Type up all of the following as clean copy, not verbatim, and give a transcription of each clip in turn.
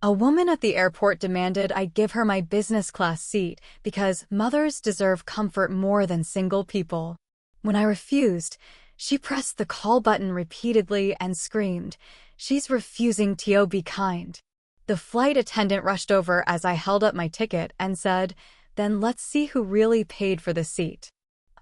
A woman at the airport demanded I give her my business class seat because mothers deserve comfort more than single people. When I refused, she pressed the call button repeatedly and screamed, "She's refusing to be kind." The flight attendant rushed over as I held up my ticket and said, "Then let's see who really paid for the seat."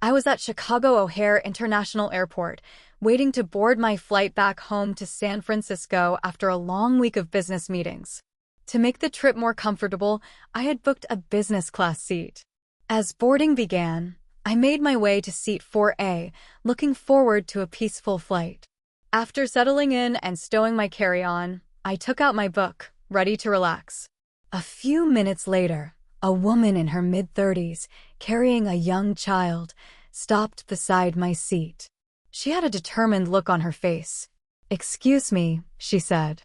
I was at Chicago O'Hare International Airport, waiting to board my flight back home to San Francisco after a long week of business meetings. To make the trip more comfortable, I had booked a business class seat. As boarding began, I made my way to seat 4A, looking forward to a peaceful flight. After settling in and stowing my carry-on, I took out my book, ready to relax. A few minutes later, a woman in her mid-30s, carrying a young child, stopped beside my seat. She had a determined look on her face. "Excuse me," she said.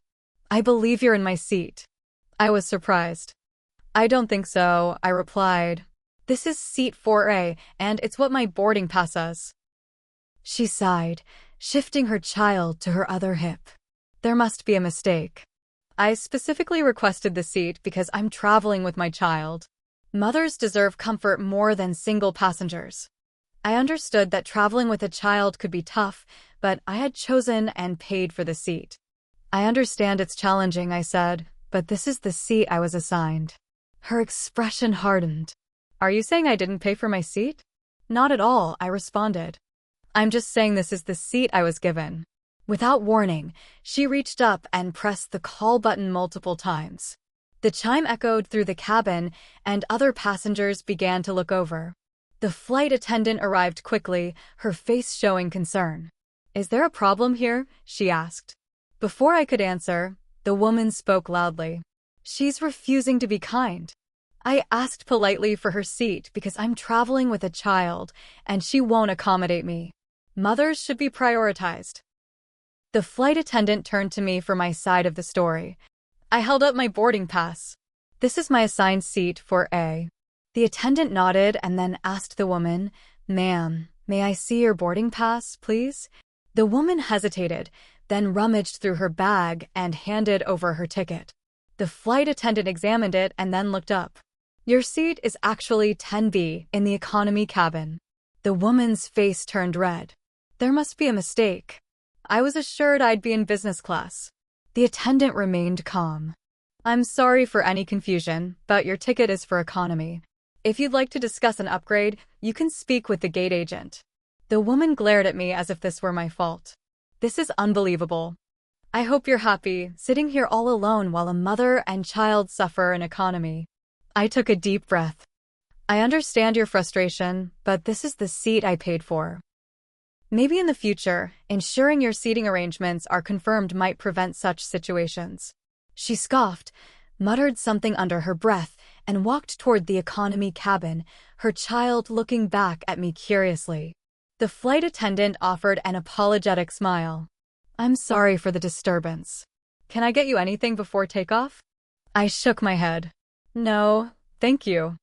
"I believe you're in my seat." I was surprised. "I don't think so," I replied. "This is seat 4A, and it's what my boarding pass says." She sighed, shifting her child to her other hip. "There must be a mistake. I specifically requested the seat because I'm traveling with my child. Mothers deserve comfort more than single passengers." I understood that traveling with a child could be tough, but I had chosen and paid for the seat. "I understand it's challenging," I said, "but this is the seat I was assigned." Her expression hardened. "Are you saying I didn't pay for my seat?" "Not at all," I responded. "I'm just saying this is the seat I was given." Without warning, she reached up and pressed the call button multiple times. The chime echoed through the cabin, and other passengers began to look over. The flight attendant arrived quickly, her face showing concern. "Is there a problem here?" she asked. Before I could answer, the woman spoke loudly. "She's refusing to be kind. I asked politely for her seat because I'm traveling with a child, and she won't accommodate me. Mothers should be prioritized." The flight attendant turned to me for my side of the story. I held up my boarding pass. "This is my assigned seat for A." The attendant nodded and then asked the woman, "Ma'am, may I see your boarding pass, please?" The woman hesitated, then rummaged through her bag and handed over her ticket. The flight attendant examined it and then looked up. "Your seat is actually 10B in the economy cabin." The woman's face turned red. "There must be a mistake. I was assured I'd be in business class." The attendant remained calm. "I'm sorry for any confusion, but your ticket is for economy. If you'd like to discuss an upgrade, you can speak with the gate agent." The woman glared at me as if this were my fault. "This is unbelievable. I hope you're happy, sitting here all alone while a mother and child suffer in economy." I took a deep breath. "I understand your frustration, but this is the seat I paid for. Maybe in the future, ensuring your seating arrangements are confirmed might prevent such situations." She scoffed, muttered something under her breath, and walked toward the economy cabin, her child looking back at me curiously. The flight attendant offered an apologetic smile. "I'm sorry for the disturbance. Can I get you anything before takeoff?" I shook my head. "No, thank you.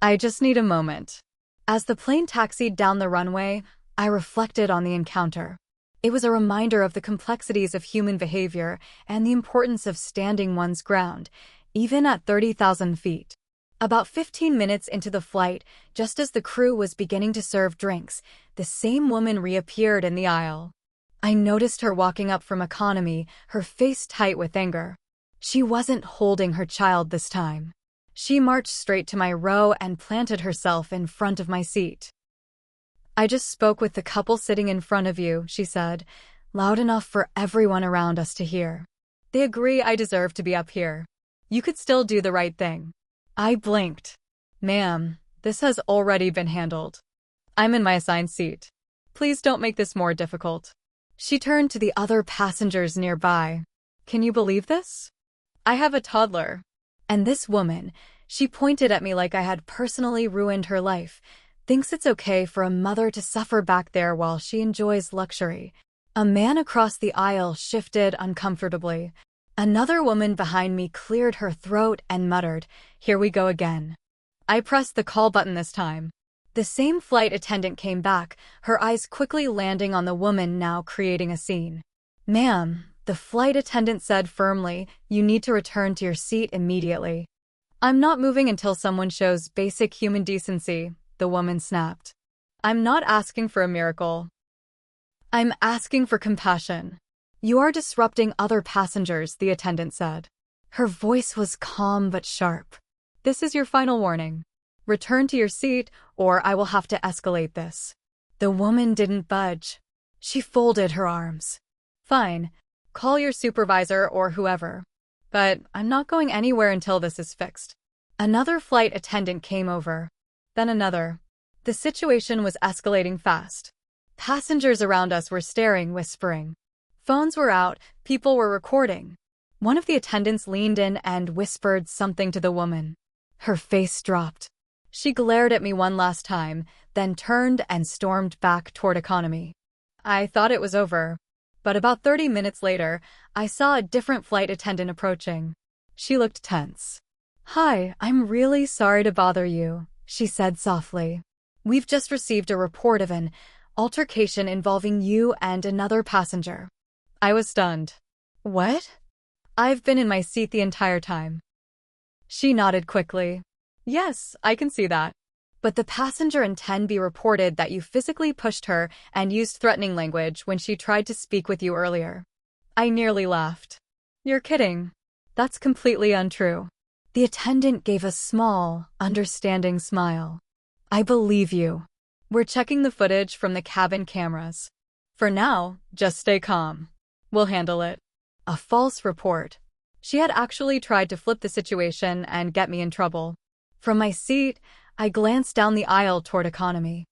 I just need a moment." As the plane taxied down the runway, I reflected on the encounter. It was a reminder of the complexities of human behavior and the importance of standing one's ground, even at 30,000 feet. About 15 minutes into the flight, just as the crew was beginning to serve drinks, the same woman reappeared in the aisle. I noticed her walking up from economy, her face tight with anger. She wasn't holding her child this time. She marched straight to my row and planted herself in front of my seat. "I just spoke with the couple sitting in front of you," she said, loud enough for everyone around us to hear. "They agree I deserve to be up here. You could still do the right thing." I blinked. "Ma'am, this has already been handled. I'm in my assigned seat. Please don't make this more difficult." She turned to the other passengers nearby. "Can you believe this? I have a toddler. And this woman," she pointed at me like I had personally ruined her life, "thinks it's okay for a mother to suffer back there while she enjoys luxury." A man across the aisle shifted uncomfortably. Another woman behind me cleared her throat and muttered, "Here we go again." I pressed the call button this time. The same flight attendant came back, her eyes quickly landing on the woman now creating a scene. "Ma'am, The flight attendant said firmly, "You need to return to your seat immediately." "I'm not moving until someone shows basic human decency," the woman snapped. "I'm not asking for a miracle. I'm asking for compassion." "You are disrupting other passengers," the attendant said. Her voice was calm but sharp. "This is your final warning. Return to your seat, or I will have to escalate this." The woman didn't budge. She folded her arms. "Fine. Call your supervisor or whoever. But I'm not going anywhere until this is fixed." Another flight attendant came over. Then another. The situation was escalating fast. Passengers around us were staring, whispering. Phones were out, people were recording. One of the attendants leaned in and whispered something to the woman. Her face dropped. She glared at me one last time, then turned and stormed back toward economy. I thought it was over. But about 30 minutes later, I saw a different flight attendant approaching. She looked tense. "Hi, I'm really sorry to bother you," she said softly. "We've just received a report of an altercation involving you and another passenger." I was stunned. "What?" "I've been in my seat the entire time." She nodded quickly. "Yes, I can see that. But the passenger in 10B reported that you physically pushed her and used threatening language when she tried to speak with you earlier." I nearly laughed. "You're kidding. That's completely untrue." The attendant gave a small, understanding smile. "I believe you. We're checking the footage from the cabin cameras. For now, just stay calm. We'll handle it." A false report. She had actually tried to flip the situation and get me in trouble. From my seat, I glanced down the aisle toward economy.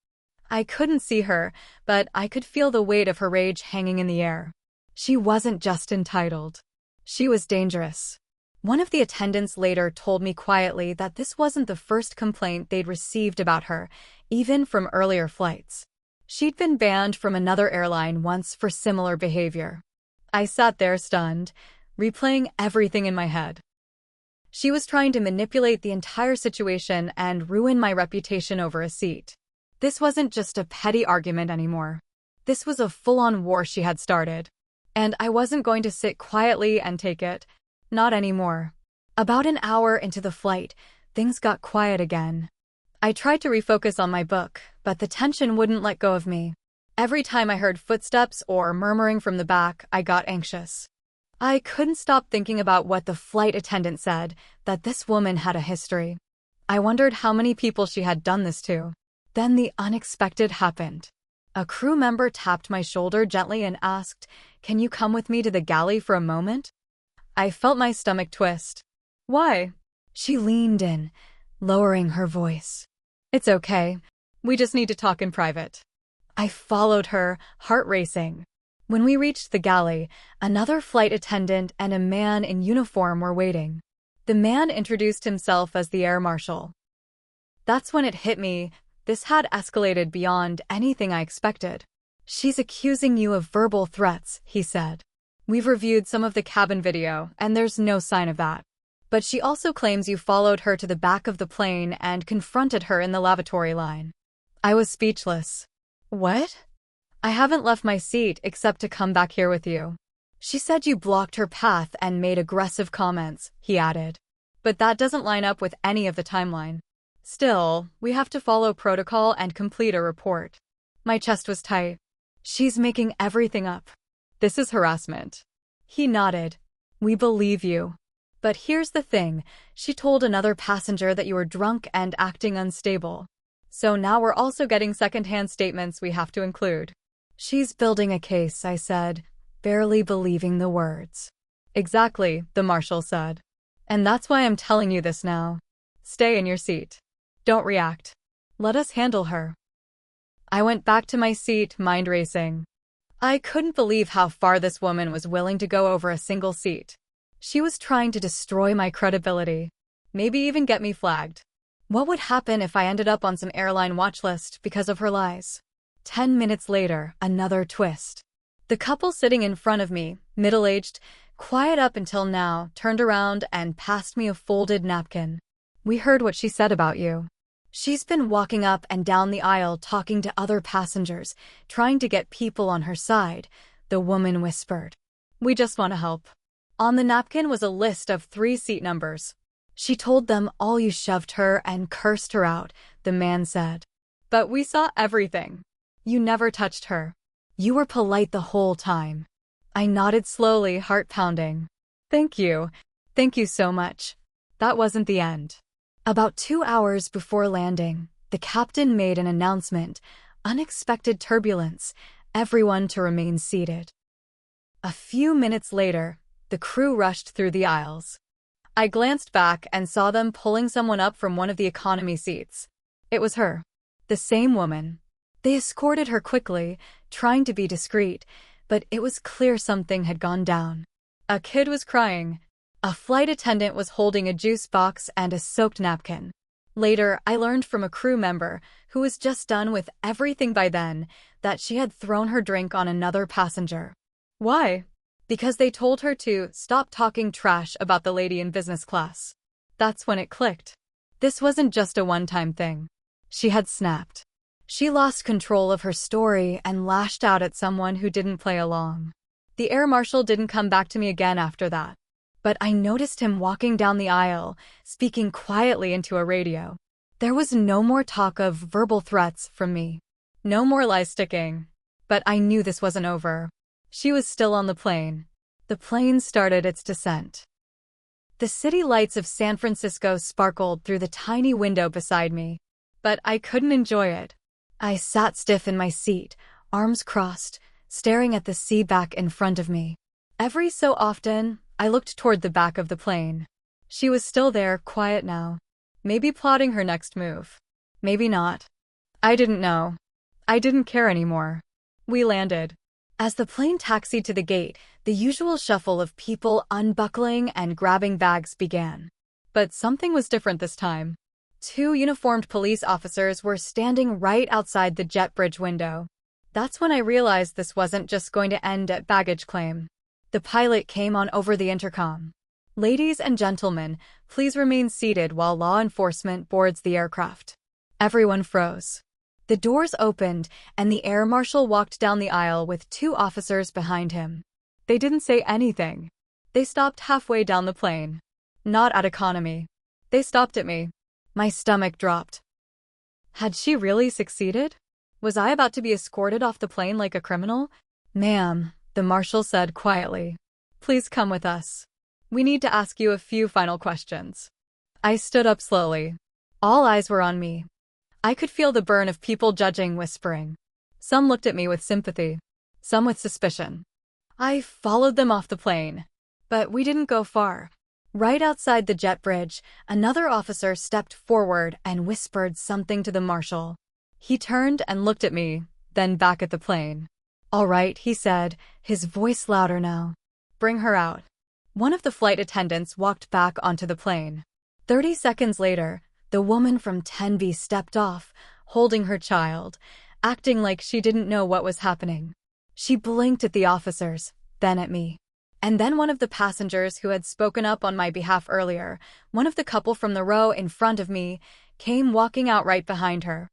I couldn't see her, but I could feel the weight of her rage hanging in the air. She wasn't just entitled. She was dangerous. One of the attendants later told me quietly that this wasn't the first complaint they'd received about her, even from earlier flights. She'd been banned from another airline once for similar behavior. I sat there stunned, replaying everything in my head. She was trying to manipulate the entire situation and ruin my reputation over a seat. This wasn't just a petty argument anymore. This was a full-on war she had started. And I wasn't going to sit quietly and take it. Not anymore. About an hour into the flight, things got quiet again. I tried to refocus on my book, but the tension wouldn't let go of me. Every time I heard footsteps or murmuring from the back, I got anxious. I couldn't stop thinking about what the flight attendant said, that this woman had a history. I wondered how many people she had done this to. Then the unexpected happened. A crew member tapped my shoulder gently and asked, "Can you come with me to the galley for a moment?" I felt my stomach twist. "Why?" She leaned in, lowering her voice. "It's okay. We just need to talk in private." I followed her, heart racing. When we reached the galley, another flight attendant and a man in uniform were waiting. The man introduced himself as the air marshal. That's when it hit me. This had escalated beyond anything I expected. "She's accusing you of verbal threats," he said. "We've reviewed some of the cabin video, and there's no sign of that. But she also claims you followed her to the back of the plane and confronted her in the lavatory line." I was speechless. "What?" "I haven't left my seat except to come back here with you." "She said you blocked her path and made aggressive comments," he added. "But that doesn't line up with any of the timeline. Still, we have to follow protocol and complete a report." My chest was tight. "She's making everything up. This is harassment." He nodded. "We believe you. But here's the thing, she told another passenger that you were drunk and acting unstable. So now we're also getting secondhand statements we have to include." "She's building a case," I said, barely believing the words. "Exactly," the marshal said. "And that's why I'm telling you this now. Stay in your seat. Don't react. Let us handle her." I went back to my seat, mind racing. I couldn't believe how far this woman was willing to go over a single seat. She was trying to destroy my credibility, maybe even get me flagged. What would happen if I ended up on some airline watch list because of her lies? 10 minutes later, another twist. The couple sitting in front of me, middle-aged, quiet up until now, turned around and passed me a folded napkin. "We heard what she said about you. She's been walking up and down the aisle talking to other passengers, trying to get people on her side," the woman whispered. We just want to help. On the napkin was a list of 3 seat numbers. She told them all you shoved her and cursed her out, the man said. But we saw everything. You never touched her. You were polite the whole time. I nodded slowly, heart pounding. Thank you. Thank you so much. That wasn't the end. About 2 hours before landing, the captain made an announcement. Unexpected turbulence. Everyone to remain seated. A few minutes later, the crew rushed through the aisles. I glanced back and saw them pulling someone up from one of the economy seats. It was her. The same woman. They escorted her quickly, trying to be discreet, but it was clear something had gone down. A kid was crying. A flight attendant was holding a juice box and a soaked napkin. Later, I learned from a crew member, who was just done with everything by then, that she had thrown her drink on another passenger. Why? Because they told her to stop talking trash about the lady in business class. That's when it clicked. This wasn't just a one-time thing. She had snapped. She lost control of her story and lashed out at someone who didn't play along. The air marshal didn't come back to me again after that. But I noticed him walking down the aisle, speaking quietly into a radio. There was no more talk of verbal threats from me. No more lies sticking. But I knew this wasn't over. She was still on the plane. The plane started its descent. The city lights of San Francisco sparkled through the tiny window beside me. But I couldn't enjoy it. I sat stiff in my seat, arms crossed, staring at the sea back in front of me. Every so often, I looked toward the back of the plane. She was still there, quiet now. Maybe plotting her next move. Maybe not. I didn't know. I didn't care anymore. We landed. As the plane taxied to the gate, the usual shuffle of people unbuckling and grabbing bags began. But something was different this time. 2 uniformed police officers were standing right outside the jet bridge window. That's when I realized this wasn't just going to end at baggage claim. The pilot came on over the intercom. Ladies and gentlemen, please remain seated while law enforcement boards the aircraft. Everyone froze. The doors opened, and the air marshal walked down the aisle with 2 officers behind him. They didn't say anything. They stopped halfway down the plane. Not at economy. They stopped at me. My stomach dropped. Had she really succeeded? Was I about to be escorted off the plane like a criminal? Ma'am, the marshal said quietly. Please come with us. We need to ask you a few final questions. I stood up slowly. All eyes were on me. I could feel the burn of people judging, whispering. Some looked at me with sympathy. Some with suspicion. I followed them off the plane. But we didn't go far. Right outside the jet bridge, another officer stepped forward and whispered something to the marshal. He turned and looked at me, then back at the plane. All right, he said, his voice louder now. Bring her out. One of the flight attendants walked back onto the plane. 30 seconds later, the woman from 10B stepped off, holding her child, acting like she didn't know what was happening. She blinked at the officers, then at me. And then one of the passengers who had spoken up on my behalf earlier, one of the couple from the row in front of me, came walking out right behind her.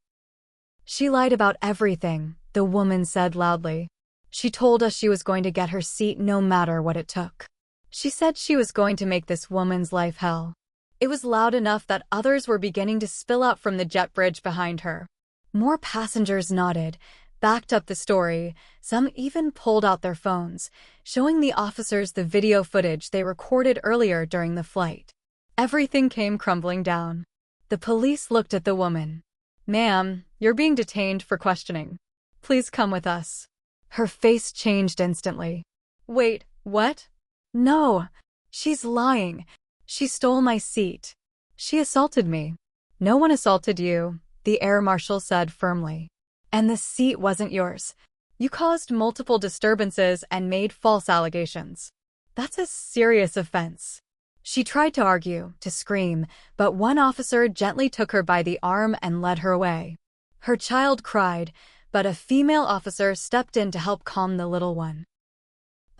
She lied about everything, the woman said loudly. She told us she was going to get her seat no matter what it took. She said she was going to make this woman's life hell. It was loud enough that others were beginning to spill out from the jet bridge behind her. More passengers nodded, backed up the story. Some even pulled out their phones, showing the officers the video footage they recorded earlier during the flight. Everything came crumbling down. The police looked at the woman. Ma'am, you're being detained for questioning. Please come with us. Her face changed instantly. Wait, what? No, she's lying. She stole my seat. She assaulted me. No one assaulted you, the air marshal said firmly. And the seat wasn't yours. You caused multiple disturbances and made false allegations. That's a serious offense. She tried to argue, to scream, but one officer gently took her by the arm and led her away. Her child cried, but a female officer stepped in to help calm the little one.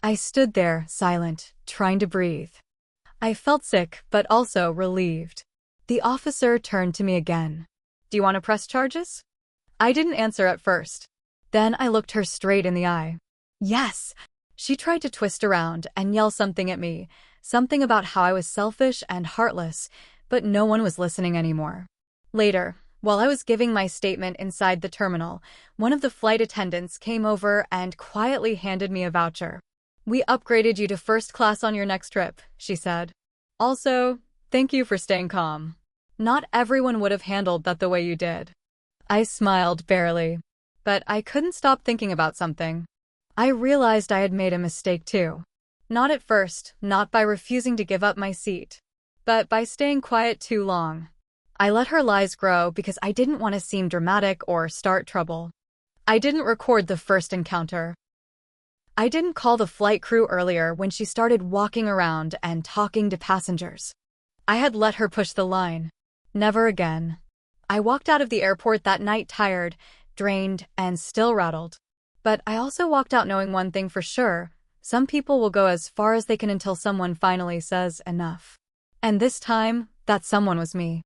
I stood there, silent, trying to breathe. I felt sick, but also relieved. The officer turned to me again. Do you want to press charges? I didn't answer at first. Then I looked her straight in the eye. Yes, She tried to twist around and yell something at me, something about how I was selfish and heartless, but no one was listening anymore. Later, while I was giving my statement inside the terminal, one of the flight attendants came over and quietly handed me a voucher. "We upgraded you to first class on your next trip," she said. "Also, thank you for staying calm. Not everyone would have handled that the way you did." I smiled barely, but I couldn't stop thinking about something. I realized I had made a mistake too. Not at first, not by refusing to give up my seat, but by staying quiet too long. I let her lies grow because I didn't want to seem dramatic or start trouble. I didn't record the first encounter. I didn't call the flight crew earlier when she started walking around and talking to passengers. I had let her push the line. Never again. I walked out of the airport that night tired, drained, and still rattled. But I also walked out knowing one thing for sure: some people will go as far as they can until someone finally says enough. And this time, that someone was me.